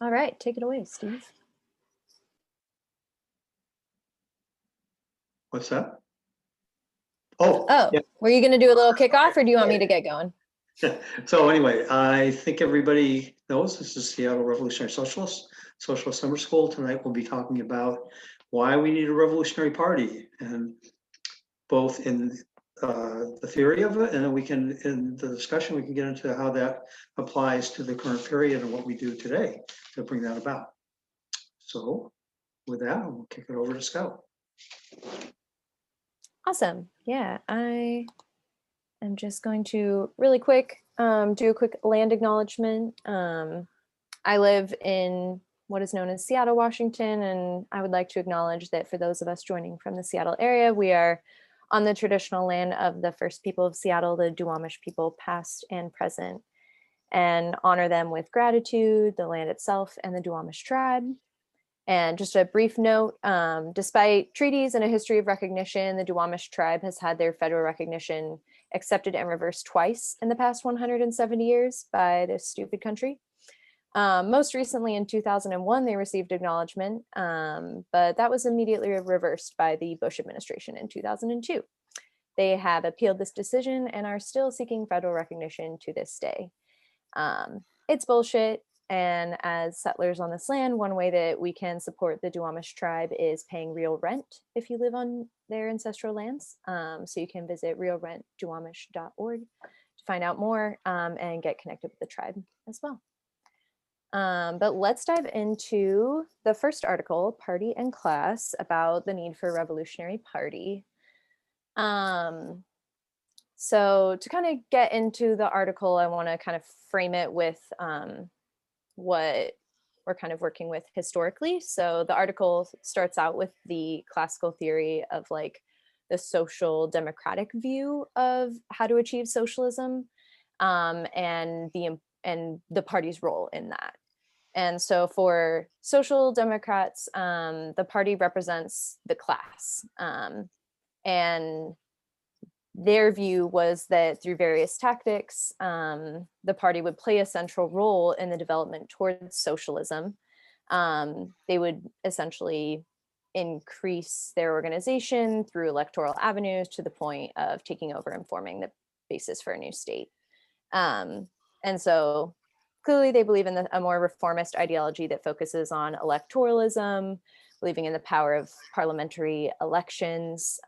All right, take it away, Steve. What's that? Oh, yeah. Were you going to do a little kickoff, or do you want me to get going? So anyway, I think everybody knows this is Seattle Revolutionary Socialist Summer School. Tonight we'll be talking about why we need a revolutionary party, and both in the theory of it, and then we can, in the discussion, we can get into how that applies to the current period and what we do today to bring that about. So with that, we'll kick it over to Scout. Awesome. Yeah, I am just going to really quick do a quick land acknowledgement. I live in what is known as Seattle, Washington, and I would like to acknowledge that for those of us joining from the Seattle area, we are on the traditional land of the first people of Seattle, the Duwamish people, past and present, and honor them with gratitude, the land itself, and the Duwamish tribe. And just a brief note, despite treaties and a history of recognition, the Duwamish tribe has had their federal recognition accepted and reversed twice in the past 170 years by this stupid country. Most recently in 2001, they received acknowledgement, but that was immediately reversed by the Bush administration in 2002. They have appealed this decision and are still seeking federal recognition to this day. It's bullshit. And as settlers on this land, one way that we can support the Duwamish tribe is paying real rent if you live on their ancestral lands. So you can visit realrentduwamish.org to find out more and get connected with the tribe as well. But let's dive into the first article, Party and Class, about the need for a revolutionary party. So to kind of get into the article, I want to kind of frame it with what we're kind of working with historically. So the article starts out with the classical theory of like the social democratic view of how to achieve socialism, and the party's role in that. And so for social democrats, the party represents the class, and their view was that through various tactics, the party would play a central role in the development towards socialism. They would essentially increase their organization through electoral avenues to the point of taking over and forming the basis for a new state. And so clearly they believe in a more reformist ideology that focuses on electoralism, believing in the power of parliamentary elections,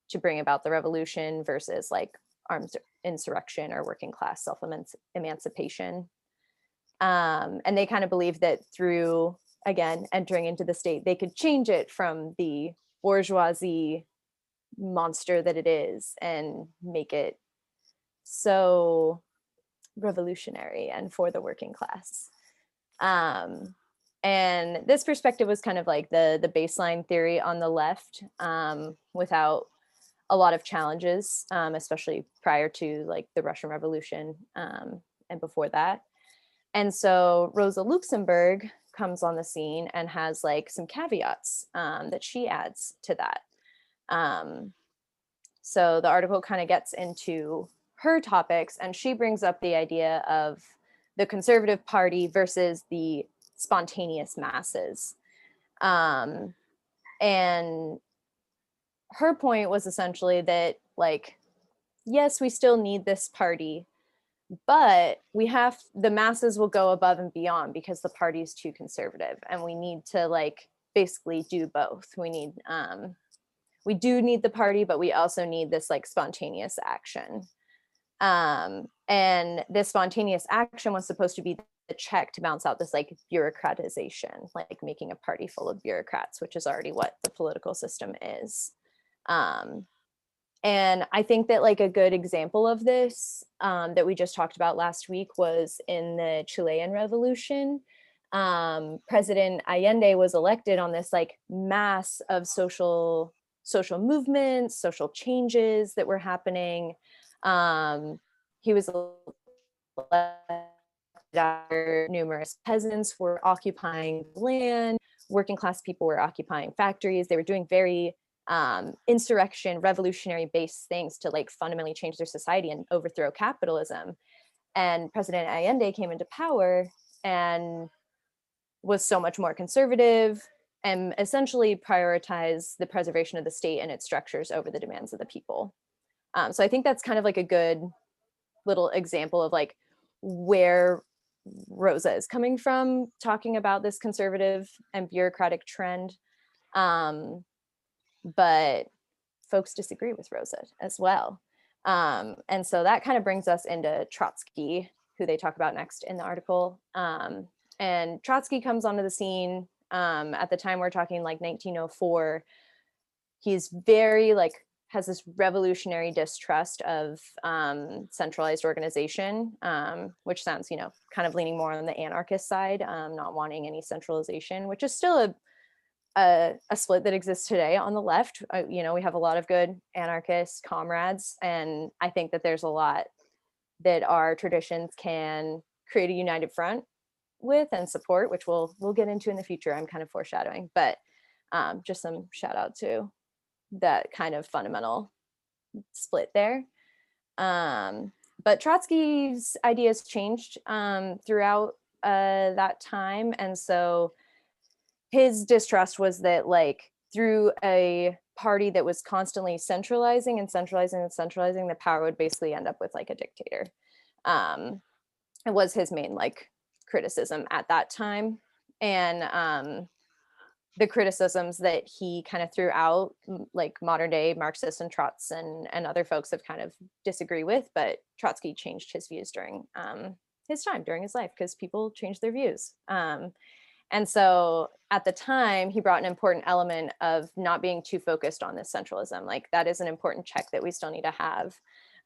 to bring about the revolution versus like armed insurrection or working class self-emancipation. And they kind of believe that through, again, entering into the state, they could change it from the bourgeoisie monster that it is and make it so revolutionary and for the working class. And this perspective was kind of like the baseline theory on the left, without a lot of challenges, especially prior to like the Russian Revolution and before that. And so Rosa Luxemburg comes on the scene and has like some caveats that she adds to that. So the article kind of gets into her topics, and she brings up the idea of the conservative party versus the spontaneous masses. And her point was essentially that, like, yes, we still need this party, but the masses will go above and beyond because the party is too conservative, and we need to like basically do both. We do need the party, but we also need this like spontaneous action. And this spontaneous action was supposed to be the check to bounce out this like bureaucratization, like making a party full of bureaucrats, which is already what the political system is. And I think that like a good example of this that we just talked about last week was in the Chilean Revolution. President Allende was elected on this like mass of social movements, social changes that were happening. He was elected after numerous peasants were occupying land, working class people were occupying factories. They were doing very insurrection, revolutionary based things to like fundamentally change their society and overthrow capitalism. And President Allende came into power and was so much more conservative and essentially prioritized the preservation of the state and its structures over the demands of the people. So I think that's kind of like a good little example of like where Rosa is coming from, talking about this conservative and bureaucratic trend. But folks disagree with Rosa as well. And so that kind of brings us into Trotsky, who they talk about next in the article. And Trotsky comes onto the scene at the time we're talking like 1904. He's very like has this revolutionary distrust of centralized organization, which sounds, kind of leaning more on the anarchist side, not wanting any centralization, which is still a split that exists today on the left. We have a lot of good anarchist comrades, and I think that there's a lot that our traditions can create a united front with and support, which we'll get into in the future. I'm kind of foreshadowing, but just some shout out to that kind of fundamental split there. But Trotsky's ideas changed throughout that time, and so his distrust was that like through a party that was constantly centralizing and centralizing and centralizing, the power would basically end up with like a dictator. It was his main like criticism at that time. And the criticisms that he kind of threw out, like modern day Marxists and Trots and other folks have kind of disagree with, but Trotsky changed his views during his time, during his life, because people changed their views. And so at the time, he brought an important element of not being too focused on this centralism. Like that is an important check that we still need to have,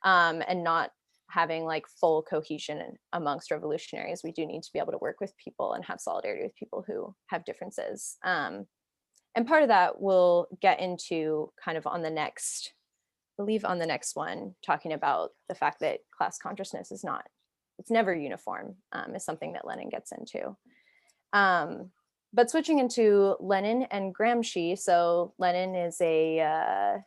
and not having like full cohesion amongst revolutionaries. We do need to be able to work with people and have solidarity with people who have differences. And part of that we'll get into kind of on the next, I believe on the next one, talking about the fact that class consciousness is not, it's never uniform, is something that Lenin gets into. But switching into Lenin and Gramsci. So Lenin is a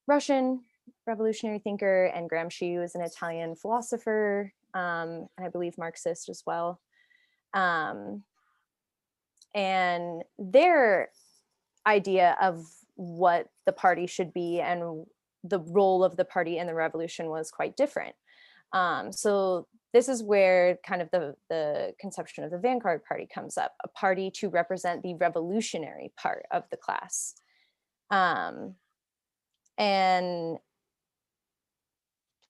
Russian revolutionary thinker, and Gramsci was an Italian philosopher, and I believe Marxist as well. And their idea of what the party should be and the role of the party in the revolution was quite different. So this is where kind of the conception of the vanguard party comes up, a party to represent the revolutionary part of the class. And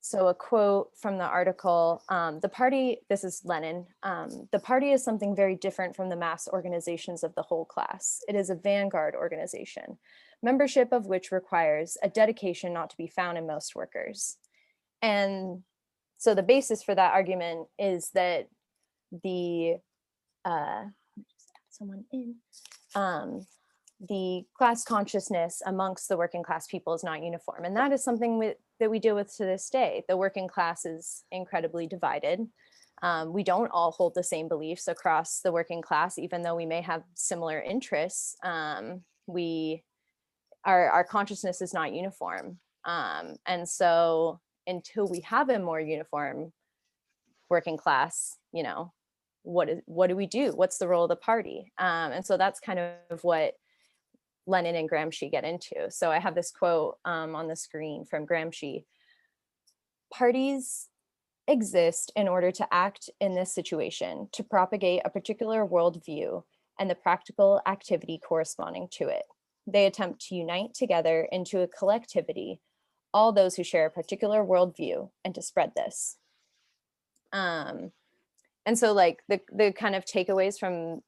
so a quote from the article, the party, this is Lenin, the party is something very different from the mass organizations of the whole class. It is a vanguard organization, membership of which requires a dedication not to be found in most workers. And so the basis for that argument is that the the class consciousness amongst the working class people is not uniform. And that is something that we deal with to this day. The working class is incredibly divided. We don't all hold the same beliefs across the working class, even though we may have similar interests. Our consciousness is not uniform. And so until we have a more uniform working class, what do we do? What's the role of the party? And so that's kind of what Lenin and Gramsci get into. So I have this quote on the screen from Gramsci. Parties exist in order to act in this situation, to propagate a particular worldview and the practical activity corresponding to it. They attempt to unite together into a collectivity all those who share a particular worldview and to spread this. And so like the kind of takeaways from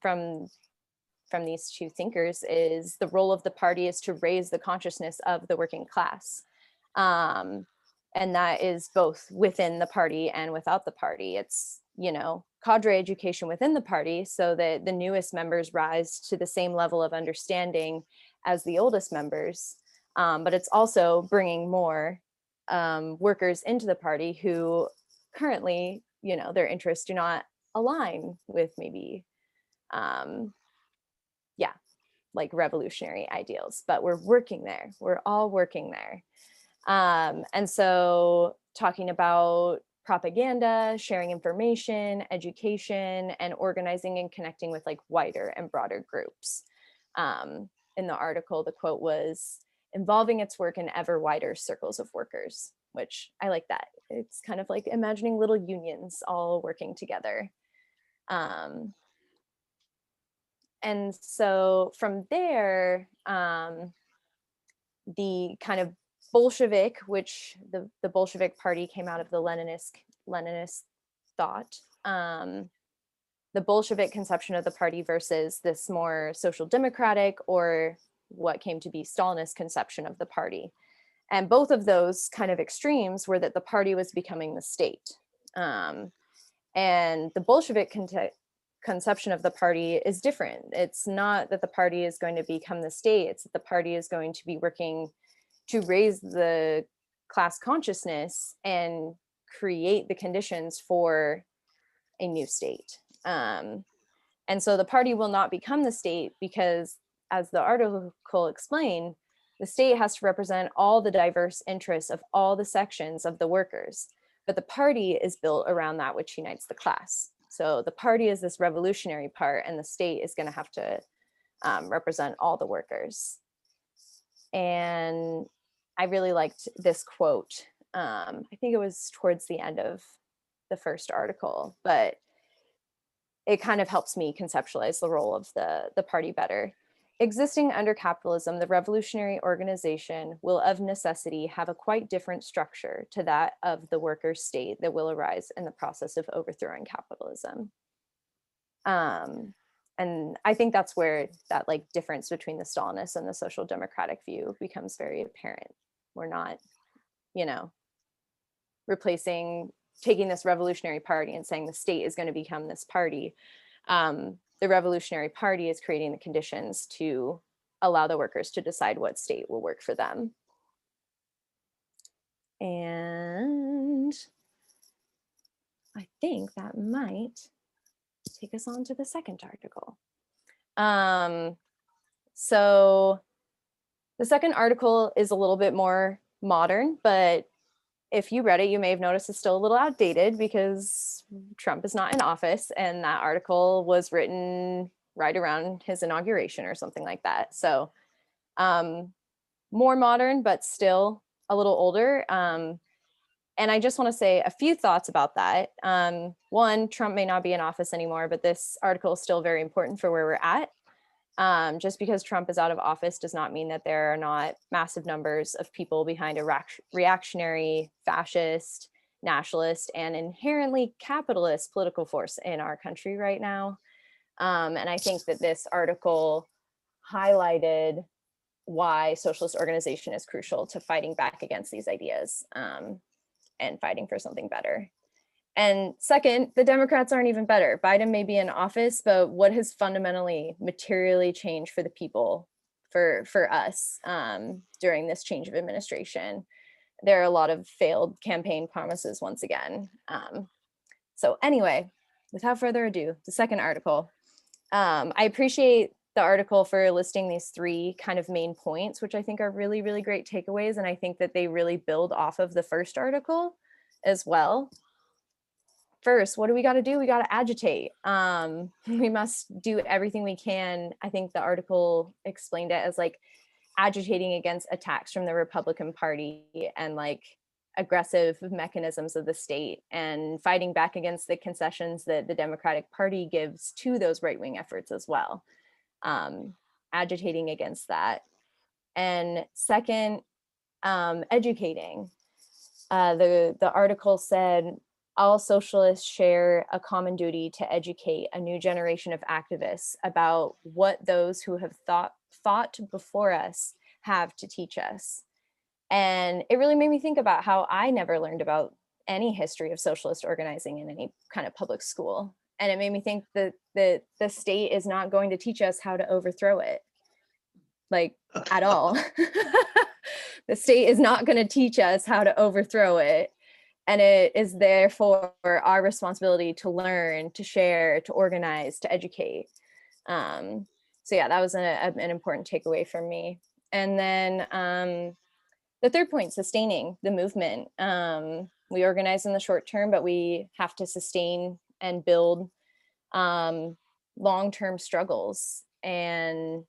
these two thinkers is the role of the party is to raise the consciousness of the working class. And that is both within the party and without the party. It's, cadre education within the party so that the newest members rise to the same level of understanding as the oldest members. But it's also bringing more workers into the party who currently, their interests do not align with maybe, like revolutionary ideals, but we're working there. We're all working there. And so talking about propaganda, sharing information, education, and organizing and connecting with like wider and broader groups. In the article, the quote was, involving its work in ever wider circles of workers, which I like that. It's kind of like imagining little unions all working together. And so from there, the kind of Bolshevik, which the Bolshevik party came out of the Leninist thought, the Bolshevik conception of the party versus this more social democratic, or what came to be Stalinist conception of the party. And both of those kind of extremes were that the party was becoming the state. And the Bolshevik conception of the party is different. It's not that the party is going to become the state, it's that the party is going to be working to raise the class consciousness and create the conditions for a new state. And so the party will not become the state because, as the article explained, the state has to represent all the diverse interests of all the sections of the workers. But the party is built around that which unites the class. So the party is this revolutionary part, and the state is going to have to represent all the workers. And I really liked this quote. I think it was towards the end of the first article, but it kind of helps me conceptualize the role of the party better. Existing under capitalism, the revolutionary organization will of necessity have a quite different structure to that of the workers' state that will arise in the process of overthrowing capitalism. And I think that's where that like difference between the Stalinist and the social democratic view becomes very apparent. We're not, taking this revolutionary party and saying the state is going to become this party. The revolutionary party is creating the conditions to allow the workers to decide what state will work for them. And I think that might take us on to the second article. So the second article is a little bit more modern, but if you read it, you may have noticed it's still a little outdated because Trump is not in office, and that article was written right around his inauguration or something like that. So more modern, but still a little older. And I just want to say a few thoughts about that. One, Trump may not be in office anymore, but this article is still very important for where we're at. Just because Trump is out of office does not mean that there are not massive numbers of people behind a reactionary, fascist, nationalist, and inherently capitalist political force in our country right now. And I think that this article highlighted why socialist organization is crucial to fighting back against these ideas and fighting for something better. And second, the Democrats aren't even better. Biden may be in office, but what has fundamentally, materially changed for the people, for us during this change of administration? There are a lot of failed campaign promises once again. So anyway, without further ado, the second article. I appreciate the article for listing these three kind of main points, which I think are really, really great takeaways. And I think that they really build off of the first article as well. First, what do we got to do? We got to agitate. We must do everything we can. I think the article explained it as like agitating against attacks from the Republican Party and like aggressive mechanisms of the state, and fighting back against the concessions that the Democratic Party gives to those right-wing efforts as well. Agitating against that. And second, educating. The article said, all socialists share a common duty to educate a new generation of activists about what those who have fought before us have to teach us. And it really made me think about how I never learned about any history of socialist organizing in any kind of public school. And it made me think that the state is not going to teach us how to overthrow it, like at all. The state is not going to teach us how to overthrow it. And it is therefore our responsibility to learn, to share, to organize, to educate. so yeah, that was an important takeaway for me. And then the third point, sustaining the movement. We organize in the short term, but we have to sustain and build long-term struggles. And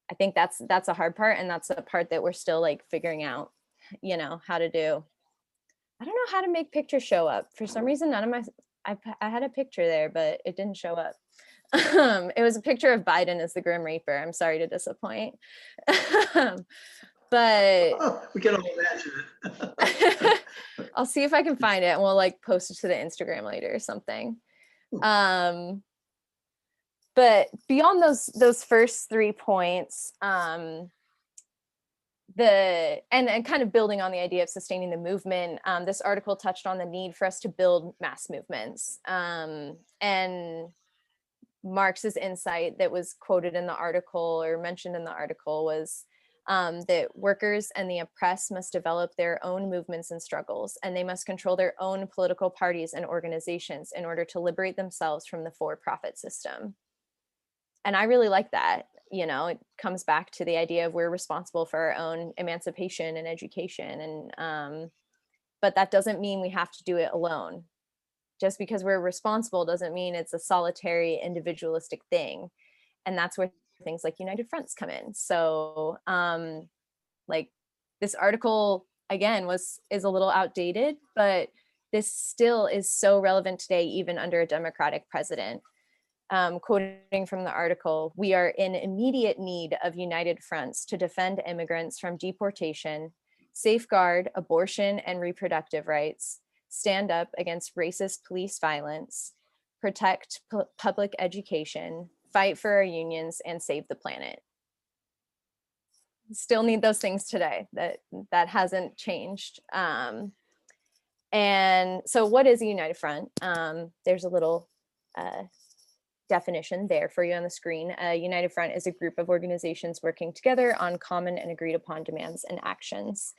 I think that's a hard part, and that's a part that we're still like figuring out, you know, how to do. I don't know how to make pictures show up. For some reason, none of my, I had a picture there, but it didn't show up. It was a picture of Biden as the Grim Reaper. I'm sorry to disappoint. But Oh, we can all imagine it. I'll see if I can find it, and we'll like post it to the Instagram later or something. But beyond those first 3 points, and kind of building on the idea of sustaining the movement, this article touched on the need for us to build mass movements. And Marx's insight that was quoted in the article or mentioned in the article was that workers and the oppressed must develop their own movements and struggles, and they must control their own political parties and organizations in order to liberate themselves from the for-profit system. And I really like that. You know, it comes back to the idea of we're responsible for our own emancipation and education. And but that doesn't mean we have to do it alone. Just because we're responsible doesn't mean it's a solitary individualistic thing. And that's where things like United Fronts come in. So like this article again is a little outdated, but this still is so relevant today, even under a Democratic president. Quoting from the article, "We are in immediate need of united fronts to defend immigrants from deportation, safeguard abortion and reproductive rights, stand up against racist police violence, protect public education, fight for our unions, and save the planet." Still need those things today. That hasn't changed. And so what is a united front? There's a little definition there for you on the screen. A united front is a group of organizations working together on common and agreed upon demands and actions.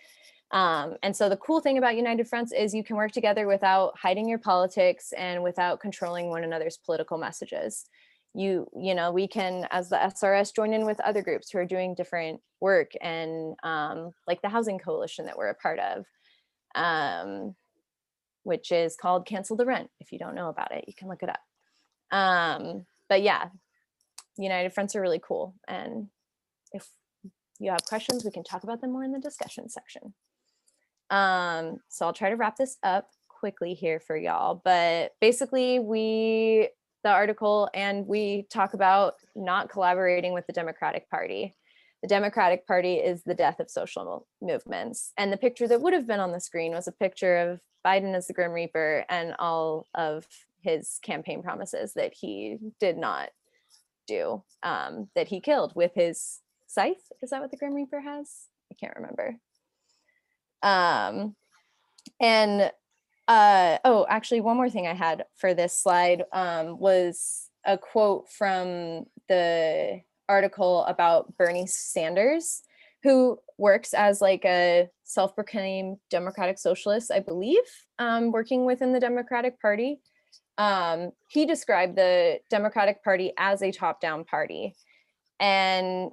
And so the cool thing about united fronts is you can work together without hiding your politics and without controlling one another's political messages. You know, we can, as the SRS, join in with other groups who are doing different work, and like the Housing Coalition that we're a part of, which is called Cancel the Rent. If you don't know about it, you can look it up. But yeah, united fronts are really cool. And if you have questions, we can talk about them more in the discussion section. So I'll try to wrap this up quickly here for y'all. But basically the article, and we talk about not collaborating with the Democratic Party. The Democratic Party is the death of social movements. And the picture that would have been on the screen was a picture of Biden as the Grim Reaper and all of his campaign promises that he did not do, that he killed with his scythe. Is that what the Grim Reaper has? I can't remember. Oh, actually, one more thing I had for this slide was a quote from the article about Bernie Sanders, who works as like a self-proclaimed democratic socialist, I believe, working within the Democratic Party. He described the Democratic Party as a top-down party. And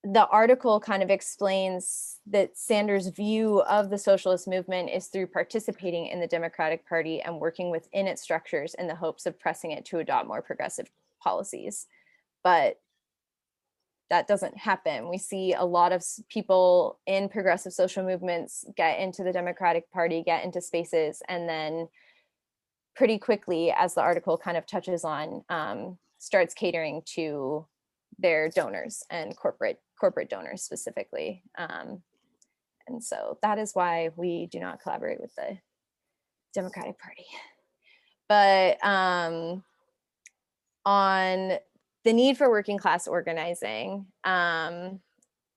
the article kind of explains that Sanders' view of the socialist movement is through participating in the Democratic Party and working within its structures in the hopes of pressing it to adopt more progressive policies. But that doesn't happen. We see a lot of people in progressive social movements get into the Democratic Party, get into spaces, and then pretty quickly, as the article kind of touches on, starts catering to their donors and corporate donors specifically. And so that is why we do not collaborate with the Democratic Party. But on the need for working class organizing,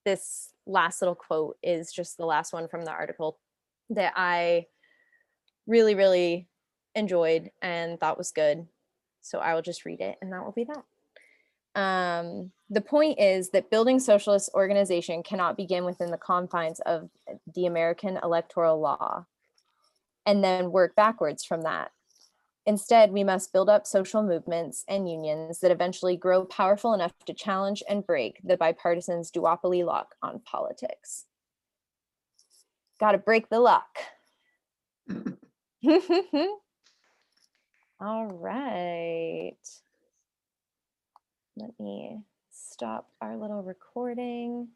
this last little quote is just the last one from the article that I really, really enjoyed and thought was good. So I will just read it, and that will be that. The point is that building socialist organization cannot begin within the confines of the American electoral law and then work backwards from that. Instead, we must build up social movements and unions that eventually grow powerful enough to challenge and break the bipartisans' duopoly lock on politics. Gotta break the lock. All right. Let me stop our little recording.